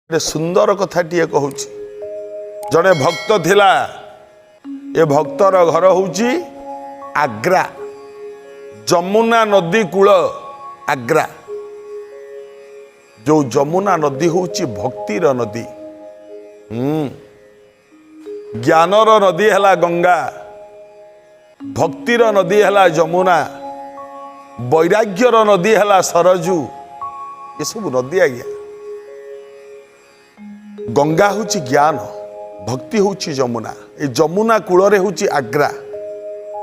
गोटे सुंदर कथाटीए कहूँ जड़े भक्त थिला ए भक्तर घर हूँ आग्रा जमुना नदी कूल आग्रा जो जमुना नदी हूँ भक्तिर नदी ज्ञानर नदी है गंगा भक्तिर नदी है जमुना वैराग्यर नदी है सरजू ये सब नदी आज्ञा गंगा हूँ ज्ञान भक्ति हूँ जमुना ये जमुना कूल हूँ आग्रा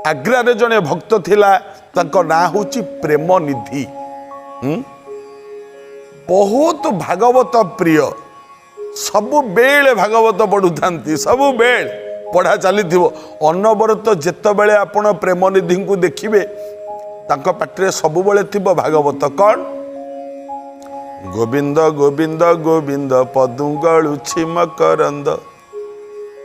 आग्रा रे जड़े भक्त थिला तांको ना हूँ प्रेम निधि बहुत भागवत प्रिय सबु बेले भागवत पढ़ु था सबु बेल पढ़ा चली अनवरत जेते बेले आपण प्रेम निधि को देखिए तांको पाटरे सबु बेले थिबो भागवत कौन गोविंद गोविंद गोविंद पदुगलुछि मकरंद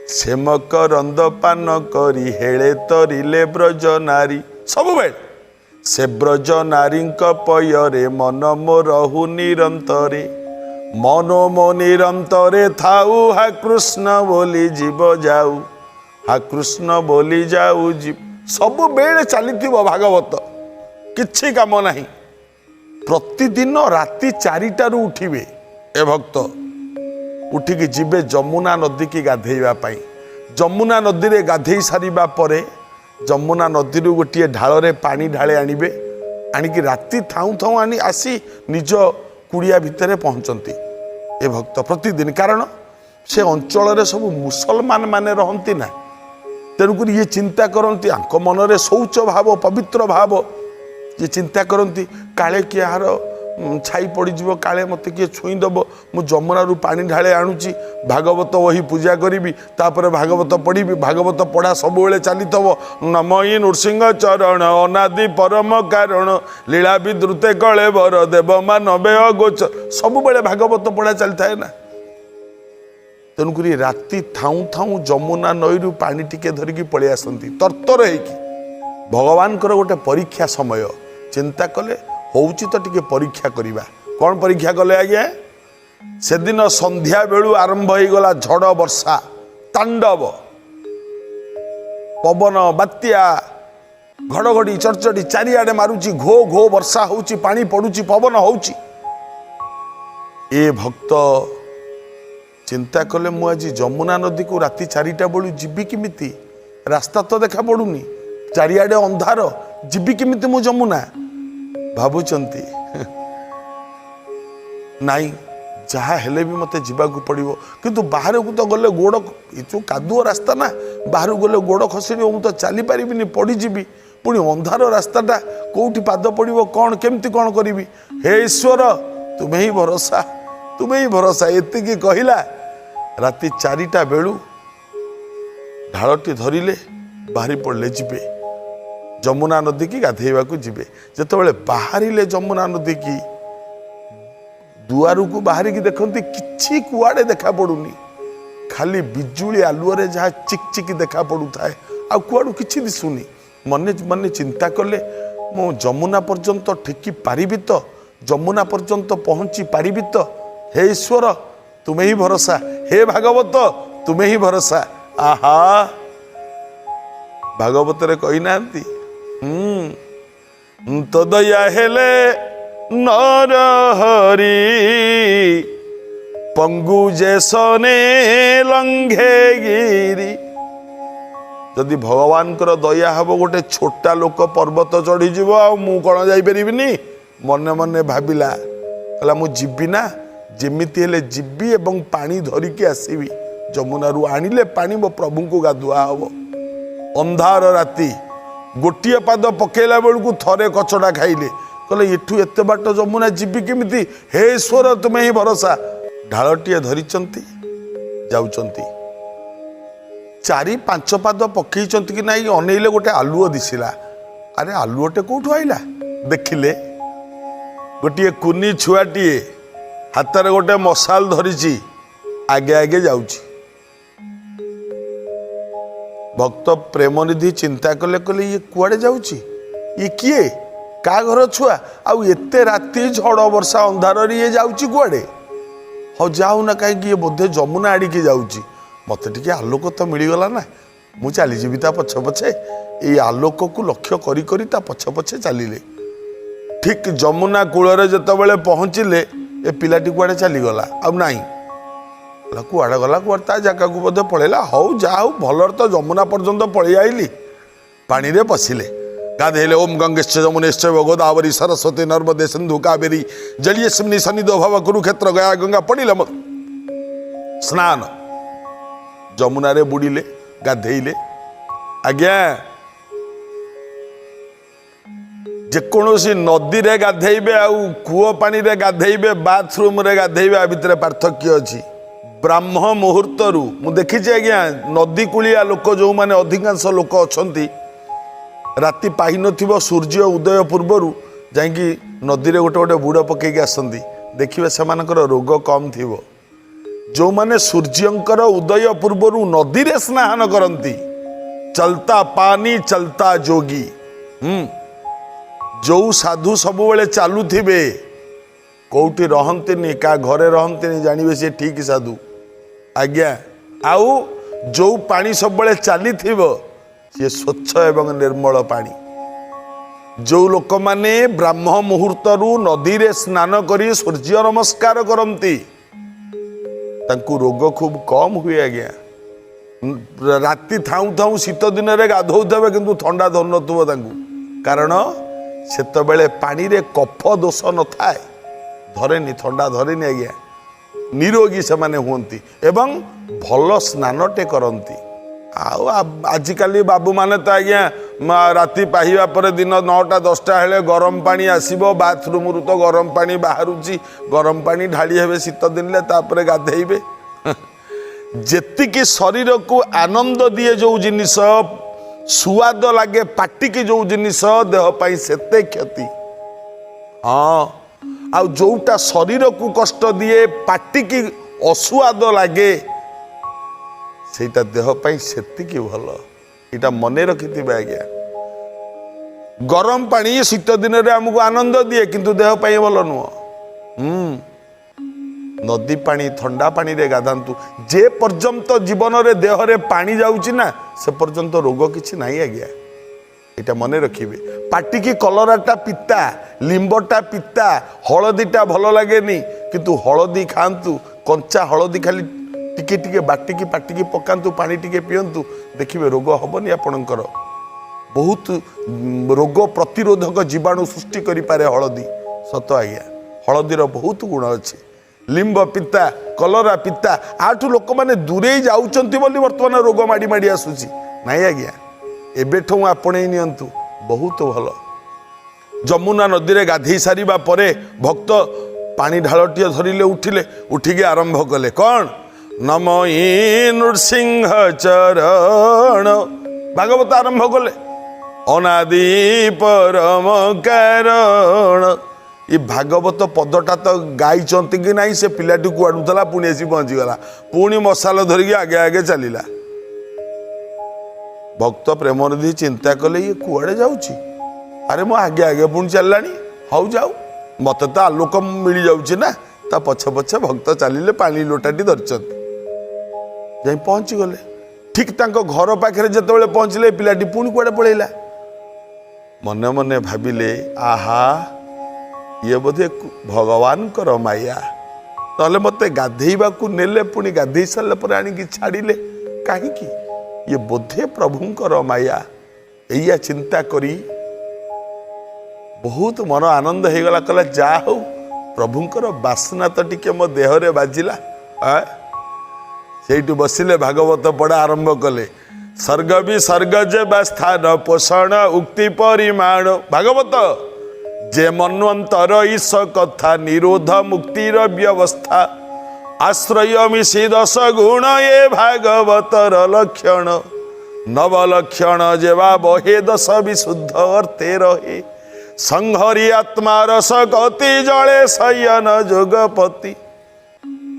से मकरंद पान करी हेले तरिले ब्रज नारी सब बेल से ब्रज नारी पयरे मन मोरहु निरंतरे मनो मो निरंतरे थाऊ हा कृष्ण बोली जीव जाऊ हा कृष्ण बोली जाऊ जीव सब बेले चली भागवत किछि काम नहीं प्रतिदिन राति 4टारू उठिबे ए भक्त उठिकी जीवे जमुना नदी की गाधेइबा पाई जमुना नदी रे गाधेई सारिबा परे जमुना नदी रु गोटे ढाल रे पानी ढाले आनिबे आनिकी राति थाऊ थाऊ आनी आसी निज कुड़िया भितर पहुंचती ए भक्त प्रतिदिन कारण से अंचल रे सब मुसलमान माने रहंती ना तेणुक ये चिंता करती आंक मनरे शौच भाव पवित्र भाव ये चिंता करती काले किए यार छाई पड़ज काले मत किए छुईदब मु जमुना पानी ढाले आणुची भागवत वही पूजा करी तापर भागवत पढ़ी भागवत पढ़ा सब चली नमयी नृसिंह चरण अनादि परम कारण लीला विद्रुते कले बर देव मानवे अगोच सब भागवत पढ़ा चली थाए ना तेणुक राति थाऊ थाऊ जमुना नईरू पानी टिके धरिकी पलि आसती तरतर होगी भगवान गोटे परीक्षा समय चिंता कले होउची तो टिके परीक्षा करिबा कौन परीक्षा कले आज्ञा से दिन संध्या बेलू आरंभ हो गला झड़ वर्षा तांडव पवन बात्या घड़घड़ी चरचड़ी चारिआडे मारुची घो घो वर्षा होउची पानी पड़ुची पवन होउची ए भक्त चिंता कले मु आज जमुना नदी को राति 4टा बेलू जीवी किमिति रास्ता तो देखा पड़ुनी चारिआडे अंधार जीवी किमिति मु जमुना भावुचंती नाई जहाँ हेले भी मते जीवाकू पड़ो किंतु बाहर को तो गले गोड़ जो कादुआ रास्ता ना बाहर गले गोड़ खसड़ी मु तो चली पारिनी पड़ीजी पुणी अंधार रास्ताटा कौटी पाद पड़ो कौन केमती कौन करी हे ईश्वर तुम्हें ही भरोसा एतिकी कहला राति 4टा बेलू ढालटी धरिले बाहरी पड़े जीवे जमुना नदी की गाधेवा जीवे जिते बाहरिले जमुना नदी की दुआर को बाहर की देखती किछि कुआड़े देखा पड़ुनी खाली बिजुली आलुअरे जहाँ चिक देखा पड़ू थाए आ कुआड़ू किछि दिशुनी मने मने चिंता कले मो जमुना पर्यंत ठेकी पारिबी तो जमुना पर्यंत पहुँची पारिबी तो हे ईश्वर तुम्हें ही भरोसा हे भागवत तुम्हें ही भरोसा आहा भागवत रे कही नांती तो दया हेले नर हरि पंगु जेसने लंघे गिरी जदि भगवान कर दया हब गोटे छोटा लोक पर्वत चढ़ी जीव आ मु कौन जाइपरिबिनी मने मने भाविला कहला मु जीवी ना जेमिति हेले जीवी एवं पानी धरिकी आसबि जमुना रू आनिले पानी मो प्रभु को गाधुआ हब अंधार राति गोटे पाद पकेला बेलू थरे कचड़ा खाइले कहले एठू एत बाट जमुना जीवी केमिति हे ईश्वर तुम्हें ही भरोसा ढालटीए धरिचंती जाउचंती 4-5 पाद पकईचंती कि नाई अनेइले गोटे आलुओ दिसिला अरे आलुओटे कोठू आइला देखिले गोटे कुनी छुआटीए हाथ गोटे मशाल धरिची आगे आगे जाउची भक्त प्रेमनिधि चिंता कले कले ये कुआड़े जाउची ये किए का घर छुआ आउ एते राति झड़ वर्षा अंधार ये जाउची कुआड़े हाँ जाऊ ना कहीं बोधे जमुना आड़िकी जाऊँगी मत टे आलोक तो मिलगला ना मु चलीजी ता पछ पछे ये आलोक को लक्ष्य करी करी ता पछ पछे चलिले ठीक जमुना कूल जिते पहुँचले ए पिलाटी कुआड़े चलीगला आ नाई कुआड़े गला कुआड़े ता जगह को बोधे पलैला हऊ जा हूँ भलर तो जमुना पर्यंत पलि आईली पानी रे पशिले गाधेले ओम गंगेश्च जमुनेश्च गोदावरी सरस्वती नर्मदे सिंधु कावेरी जलियस्मिनी सन्निधो भव कुरुक्षेत्र गया गंगा पड़िले स्नान जमुना रे बुड़िले गाधेले आज्ञा जेकोसी नदी रे गाधेबे आउ कूओ पानी रे गाधेबे बाथरूम रे गाधेबे आ भितर पार्थक्य अछि ब्राह्म मुहूर्त मु देखी आज्ञा नदी कूलिया लोक जो माने अधिकांश लोक अछंती राति पाहि नथिबो सूर्य उदय पूर्वरु जाइकी नदी रे गोटे गोटे बुड़ पकेकी आसंती देखिबे सेमानकर रोग कम थिबो जो माने सूर्यंकर उदय पूर्वरु नदी रे स्नान करंती चलता पानी चलता जोगी जो साधु सब बेले चालू थिबे कोउठी रहंतिनी का घरे रहंतिनी जानिबे से ठीक साधु आज्ञा आउ जो पानी सब बेले चली थिबो ये स्वच्छ एवं निर्मल पानी जो लोक माने ब्राह्म मुहूर्त नदी रे स्नान करी सूर्य नमस्कार करंती तांकु रोग खूब कम हुए आज्ञा राति थाऊ थाऊ शीत दिन रे गाधौथबे किंतु ठंडा धर नथुबो तांकु कारण सेतबेले पानी रे कफ दोष न थाए धरेनी ठंडा धरेनी आज्ञा निरोगी से माने हुंती एवं भल स्नानटे करंती आजिकाली बाबू माने तो आज्ञा राति पाहिबा पर दिन 9टा 10टा हेले गरम पानी आसीबो बाथरूम रु तो गरम पानी बाहरुची गरम पानी ढाली हेबे शीत दिन ले तापरे गाधेइबे जेतिकी शरीर को आनंद दिए जो जिनिस सुआद लगे पाटी की जो जिनिस देह पाई सेते क्षति हाँ आ जोटा शरीर को कष्ट दिए पाटी की असुआद लगे सेटा देह पाई सेतिकी भल इटा मने रखिथिबे आज्ञा गरम पानी शीत दिन रे हमको आनंद दिए किंतु देह पाई भल नुह नदी पानी ठंडा पानी रे गाधांतु जे पर्यंत जीवन रे देह रे पानी जाउची ना से पर्यंत रोग किछि नाही आज्ञा इटा मने रखिबे पाटी की कलराटा पिता लिंबटा पिता हळदीटा भल लागेनी किंतु हळदी खांतु कंचा हळदी खाली टिके टिके बाटिकी पाटिकी पकांतु पानी टिके पियंतु देखिबे रोग हबनी आपणकर बहुत रोग प्रतिरोधक जीवाणु सृष्टि करि पारे हळदी सत आज्ञा हळदीर बहुत गुण अछि लिंब पिता कलरा पिता आठू लोक मैंने दूरे जाऊँगी बोली बर्तमान रोग माड़ी माड़ी आसूसी नाई आज्ञा एबेठू आपणे नियंतु बहुत भल जमुना नदी रे गाधई सारिबा परे भक्त पानी ढालटिए धरिले उठिले उठिके आरंभ कले कौन नमई नृसिंह चरण भागवत आरंभ कले अनादि परम कारण ये भागवत पदटा तो गाई कि नहीं से पिलाटी कुआड़ूला पुणी आसी पहुँचीगला पुणी मसाला धरिकी आगे आगे चलला भक्त प्रेमनिधि चिंता कले ये कुआड़े जाऊँगी अरे मो आगे आगे पुणी चलला हाउ जाऊ मत तो आलोक मिल जाऊँगी ना ता पछे पछे भक्त चलिले पानी लोटाटी धरचंती जाई पहुँची गले ठीक तांको घर पाखे जिते पहुँचले पिलाटी पुणी कुआड़े पलैला मने मने भाविले आहा ये बोधे भगवान कर माया ना मत गाधेवा नेले पुणी गाधे सारे पर आणिकी छाड़िले कहीं ये बोधे प्रभुंकर माया एया चिंता करी बहुत मन आनंद हो गला कहला जा हो प्रभुंकर बासना तो टिके मो देहरे बाजिला से बसिले भागवत पढ़ा आरंभ कले सर्ग भी सर्ग जे स्थान पोषण उक्ति परिमाण भागवत जे मन्वंतर ईश कथा निरोध मुक्तिर व्यवस्था आश्रय मिशी 10 गुण ये भागवतर लक्षण नवलक्षण जेवा बहे 10 विशुद्ध अर्थे रहे संहरी आत्मा रस गति जले शयन जोगपति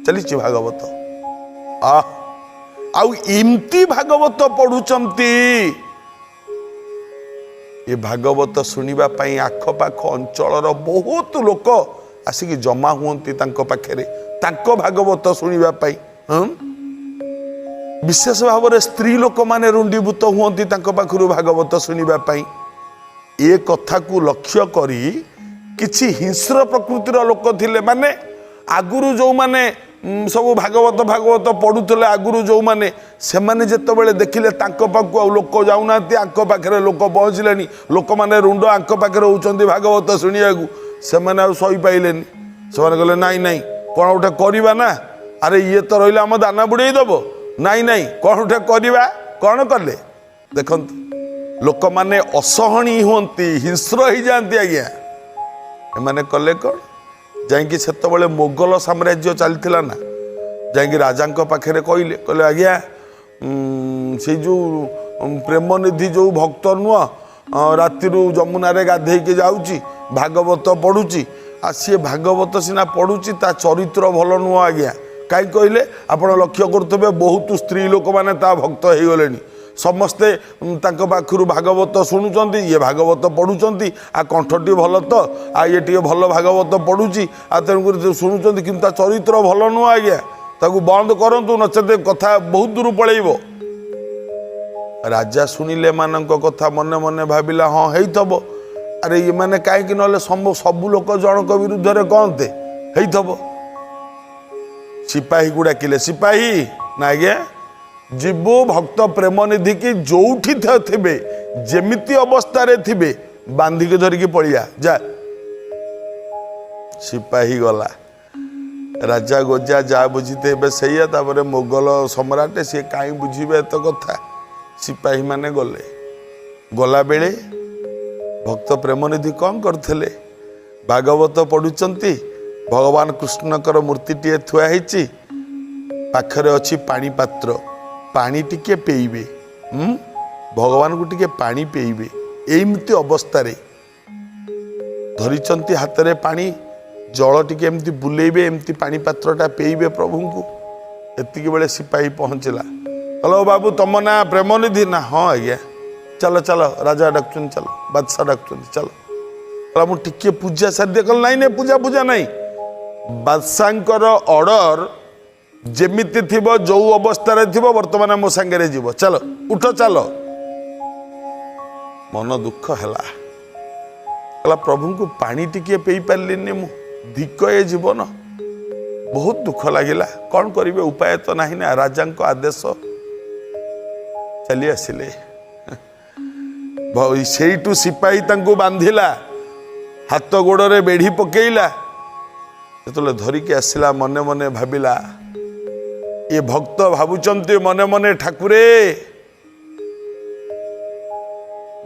चली भागवत आउ इमती भागवत पढ़ुचंती ये भागवत शुणा आखपाख अंचल बहुत लोक आसिक जमा हुअन्ति तांको पाखरे तांको भागवत शुणिबा पाई। विशेष भाव में स्त्री लोक माने रुंडीभूत हुअन्ति तांको पाखरु भागवत शुणिबा पाई। ए कथा को लक्ष्य करी किछि हिंस्र प्रकृतिर लोक थिले माने आगुरु जो माने सब भागवत भागवत पढ़ुले आगुरु जो माने से माने जेतेबेले देखिले तांको पाखु आ लोक जाउनांती आंको पाखरे लोक पहुँचलेनी लोक माने रुंड आंको पाखरे होउचंती भागवत शुणियाकू से माने आ सही पाइलेनी से माने कहले नाई नाई कोन उठे करबा ना अरे ये तो रहिला हम दाना बुड़ेई दबो नाई नाई कोन उठे करबा कोन करले देखंतु लोक माने असहणी हुअन्ति हिंस्र ही जानती आज्ञा एमाने कले कोन जाइकी सेतबेले मोगल साम्राज्य चलता ना जाइकी राजा पाखे कहले कहले आज्ञा से जो प्रेमनिधि जो भक्त नुह राति जमुना रे गाधे के जाऊँगी भागवत पढ़ुची आ सी भागवत सिना पढ़ुची ता चरित्र भल नुह आज्ञा कहीं कहले आपण लक्ष्य करुवे बहुत स्त्री लोक मैंने ता भक्त हो गले समस्ते पाखु भागवत शुणुंट ये भागवत पढ़ुंट आ कंठटी भल तो आ ये टे भल भागवत पढ़ुची आ तेणुक शुणुंट कि चरित्र भल नुह आज्ञा ताकू बंद करूँ नचेत कथा बहुत दूर पलैब। राजा शुणिले मान कथा मने मने भाविला हाँ हेइथब अरे ये मैंने कहीं ना सबू लोक जनक विरुद्ध में कहते हेइथब सिपाही को डाकिले सिपाही ना आज्ञा जीवु भक्त प्रेमनिधि की जोठी थे जेमिति अवस्था रे थिबे बांधिक धरिकी पड़िया जा सिपाही गला राजा गोजा जा बुझीते से मोगल सम्राट सी कहीं बुझे तो कथा सिपाही माने गले गला बेले भक्त प्रेमनिधि कौन करथिले भागवत पढ़ुचंती भगवान कृष्णकर मूर्तिटे थुआई पाखरे अच्छी पानी पात्र पानी टिके पेइबे भगवान को टिके पानी पेइबे एमती अवस्था रे धरिचंती हाथ रे पानी जल टिके एमती बुलेइबे एमती पानी पात्रटा पेइबे प्रभु को एतिके बेले सिपाही पहुँचला हेलो बाबू तुम ना प्रेमनिधि ना हाँ आज्ञा चलो चलो राजा डाकुन चलो बादशाह डाकुन चलो मु टिके पूजा सारी कल नाई नहीं पूजा पूजा नहीं बादशाहर ऑर्डर जेमिति थिबो जो अवस्था रे थिबो वर्तमान मो संगे रे जीवो चलो उठ चलो मन दुख हैला कला प्रभु को पानी टिके पेई पारलिनी मु धिक ए जीवन बहुत दुख लागिला कौन करिवे उपाय तो नहीं ना राजा को आदेश चली आसिले सेठू सिपाही तांको बांधिला हाथ गोड़े बेढ़ी पकेइला जो धरिकी आसला मने मने भाविला ये भक्त भावुचंती मने मने ठाकुरे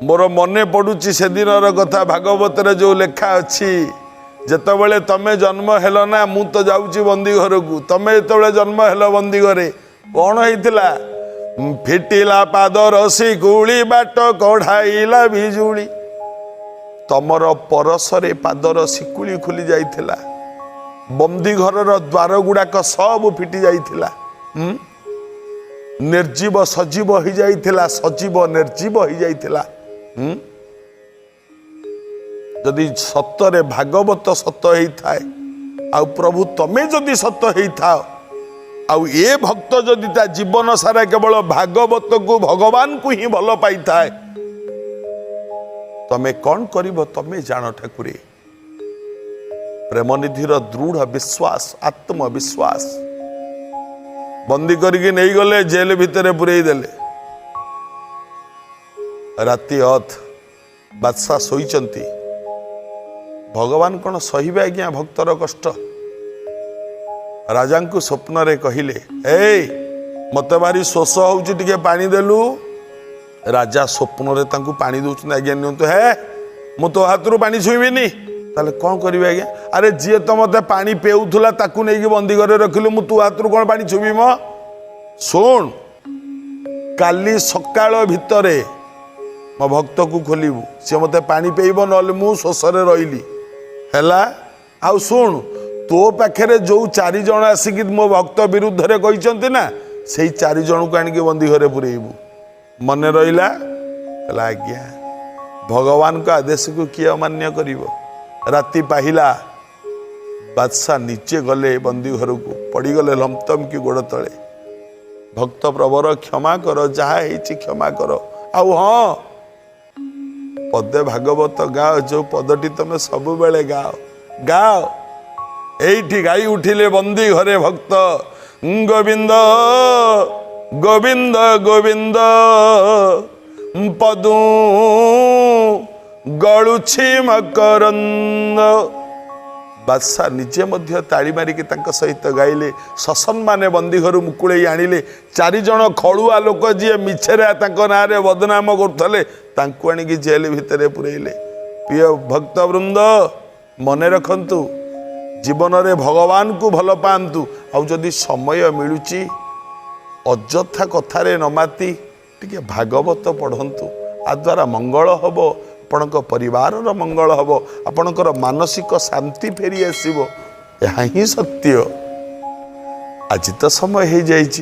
मोर मने पड़ुची से दिन कथा भागवत रे जो लेखा अच्छी जेतबेले तमे जन्म हेलो ना मु तो जाऊँगी बंदी घर को तमे जो जन्म हेलो बंदी घरे कौन होइतिला फिटिला पादर शिकुली बाट कढ़ाइला बिजुली तमर परसरे पादर शिकुली खुली जाइथिला बंदी घर द्वार गुड़ाक सब फिटी जाइथिला निर्जीव सजीव हो जाइथिला सजीव निर्जीव हो जाइथिला जदि सतरे भागवत सत ही थाए आ प्रभु तमे जदि सत ही थाओ आउ ए भक्त जदि ता जीवन सारा केवल भागवत को भगवान को ही भल पाई थाए तमे कौन करिवो तमे जान ठाकुरे प्रेमनिधिर दृढ़ विश्वास आत्मविश्वास बंदी करके नहीं गले जेल भितर पुरई देले राति अथ बादशाह शोइचंती भगवान कौन सहिबे आज्ञा भक्तर कष्ट राजा को स्वप्न रे कहिले ए मते भारी शोष होउची टिके पानी देलु राजा स्वप्न रे तांको पानी दउछन आज्ञा नियंतो हे मु तो हाथरू पानी छुईबिनी ताले कौन करिवे आज्ञा अरे जी तो मते पानी पेउथुला ताकू नेकी बंदी घरे रखिलु मु तू हाथरू कौन पानी छुबी म सुन काली सकाळ भितरे मो भक्त को खोलिबु से मते पानी पेइबो नले मु शोषरे रहिली हैला आउ सुन तो पाखे जो 4 जन आसिक मो भक्त विरुद्ध रे कहिसंती ना से 4 जन को आनिके बंदी घरे पुरेइबु मन रहिला कहला आज्ञा भगवान का आदेश को किए अमान्य करिवो राति पाहिला बादशाह नीचे गले बंदी घर को पड़गले लमतम की गोड़ तले। भक्त प्रवर क्षमा कर, जहा क्षमा कर। आउ हाँ पदे भागवत गाओ, जो पदटी तुम सब बेले गाओ गाओ। एठी गाई उठिले बंदी घरे भक्त, गोविंद गोविंद गोविंद पदू गलुछि मकरंद। बादशाह निजे मध्य ताड़ी मारिकी सहित गाइले। ससन माने बंदी घर मुकुले आनिले। 4 जन खड़ुआ लोक जी मिछरे ना बदनाम करथले तांकु आनिकी जेल भितर पुरेले। प्रिय भक्त वृंद मने रखंतु, जीवन रे भगवान को भल पांतु। आउ जदि समय मिलुची अଯଥା कथारे न माती टिके भागवत पढ़ंतु। आ द्वारा मंगल हबो, आपणक परिवार मंगल हबो, आपणकर मानसिक शांति फेरी आसीबो। यह ही सत्य। आज तो समय हो जाइए।